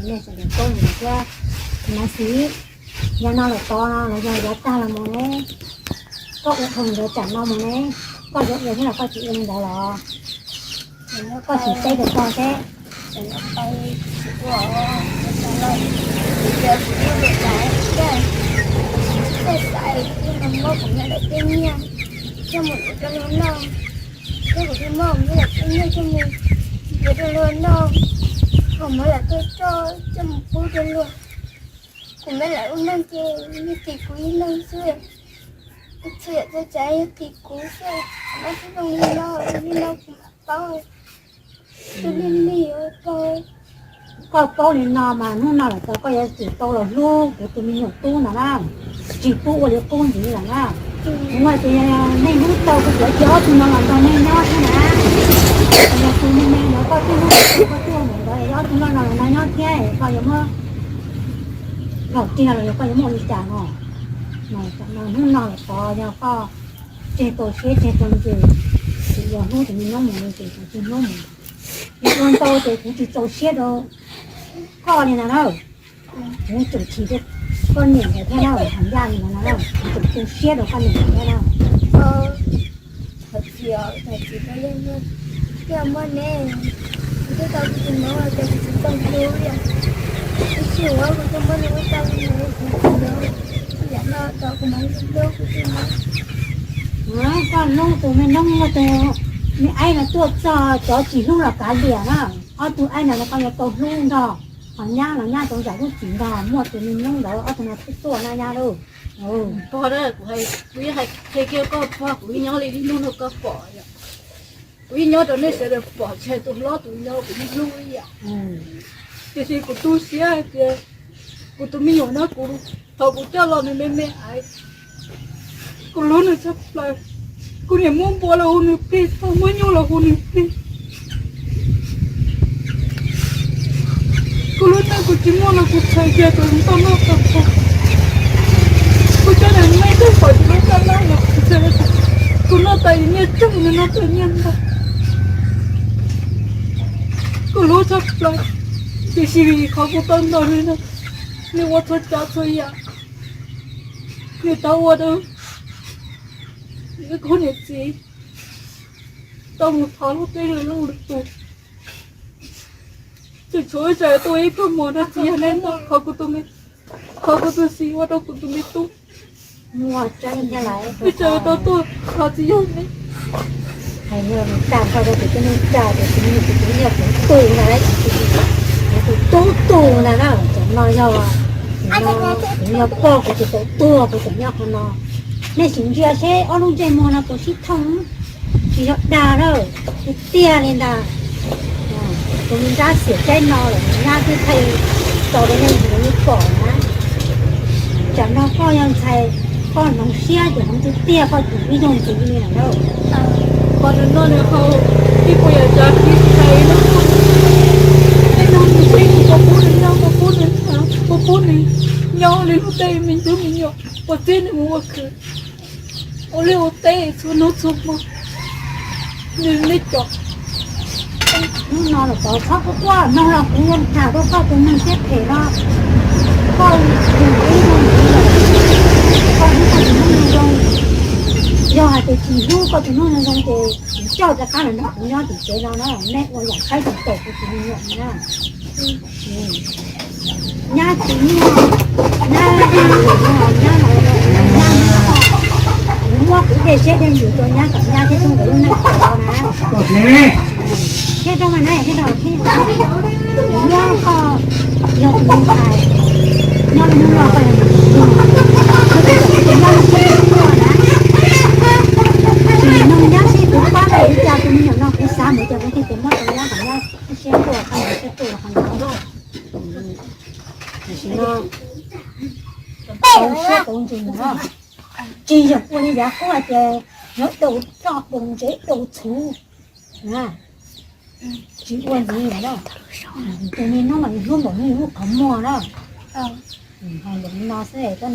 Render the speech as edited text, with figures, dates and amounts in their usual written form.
nên sẽ được con được ra nó xí nhà nó là to nó là giờ ta là một đấy có cái thùng để chặn nó một đấy có được như thế là có chị em đã là có chỉ xây được con thế tay của nó giờ cũng được cái sai nhưng mà mơ cũng nhận được kinh nghiệm cho một cái lớn non cái của cái mơ cũng là kinh nghiệm cho mình với cái lớn non không mới là tôi cho một phút cho luôn cũng mới là uống năng kia như kỳ quý năng xưa chuyện cho trái kỳ quý xưa nó cũng không đi lo cũng bao tôi lên đi ơi coi có nên nó mà nó nào là có cái chỉ to là luôn để tụi mình nhổ tu nào nào chỉ tu của đứa con gì là nào ngoài thì nên lúc to cái gió thì nó làm cho nên nó thế nào nó tụi mình nó có cái lúc có cái này rồi gió thì nó làm nó thế coi giống không đầu tiên là coi giống một lý trả nó nó là to nhau có trên tổ chế trên trong gì thì giờ nó thì mình nó một người thì nó một con tôi thì cũng chỉ tổ chế đâu con này là đâu nó chủ chỉ được con nhìn thấy thế nào thằng gia thì nó đâu chủ tổ chế đâu con nhìn thấy thế nào thật chỉ có lên luôn cái mà nè cái tao cũng nói là cái chỉ tao thiếu vậy cái chiều á của tao mới nói tao cũng nói dạ nó tao cũng nói đâu cái nói con lúc tụi mình nông mà tụi mình ai là tuột cho chỉ lúc là cá biển á tụi ai là con là tụt luôn đó còn nha là nha tụi giải cũng chỉ là mua tụi mình nông đó tụi nó thích tuột na nha đâu bỏ đó của hay kêu có bỏ của nhau đi luôn nó có bỏ vậy của nhau đó nên sẽ được bỏ chơi tụi nó tụi nhau cũng đi luôn vậy thì của tôi xía thì của tụi mình nhỏ nó cũng họ cũng cho lo nên mẹ ai cô lớn là sắp lại cô nhà muốn bỏ là hôn được đi sao mới nhau là hôn được đi cô lớn này cô chỉ muốn là cô chạy về từ chúng ta nó tập hợp cô cho nên mấy cái khỏi chúng ta nó là cô nó tay như chung nó tự nhiên thôi cô lớn sắp lại thì chỉ khó cô tân rồi nên nếu mà thật cha thôi à người ta qua đâu cái con này gì tao một tháng lúc đây là lâu được rồi chỉ chối trời tôi có một là gì nên nó khó của tôi gì qua đâu của tôi tu mua chân ra lại bây giờ tôi khó gì hơn đấy hay nhờ trả sau đó thì cho nên trả để cho nên cái nhập tù này tù là nó chẳng nói nhau à nó co của cái tua của cái nhau con nó nên chúng chia sẻ ở lúc chơi mòn là có sĩ thông chỉ học đà rồi cái tia lên đà tụi mình ra sửa chơi nó là ra cái thầy tàu đến đây thì nó bỏ á chẳng nó coi nhau thầy con nó xia thì không thấy tia con chủ ví dụ chỉ như nào đâu còn nó nữa không khi bây giờ ra khi thầy nó có phút này nhau lên lúc đây mình cứ mình nhau và tên này mua cửa ô liu tê số nó sụp mà nên lấy chọc nó là có khóc quá nó là cũng nhân thảo đâu có cũng mình xếp thể nó con đừng ý luôn con cũng không do thì chỉ du có thì nó là trong thì cho ra cái là nó cũng do thì chế nó là nét nó giải khai được tổ của mình nhận nha nha chỉ nha mua cái để xe đếnอยู่ตัวเนี้ยกับยาที่ต้องอยู่ในกระเป๋านะแค่ต้องมาไหนที่เราที่ย่อก็ยอดลงไปย่อลงไปคือจะย่อขึ้นตัวนะน้องย่าสิปุ๊บป้าไปจากตรงนี้น้องไปซ้ำเหมือนจะไม่ที่เป็นน้องตัวย่าของย่าเชื่อตัวกันเชื่อตัวกันด้วยสิน้องเชื่อตัวจริงเนาะchỉ được quân giá có là chơi nó đầu cho đồng chế đầu thú chỉ quân gì vậy đó cho nên nó mà luôn bảo như lúc có mùa đó hay là nó sẽ có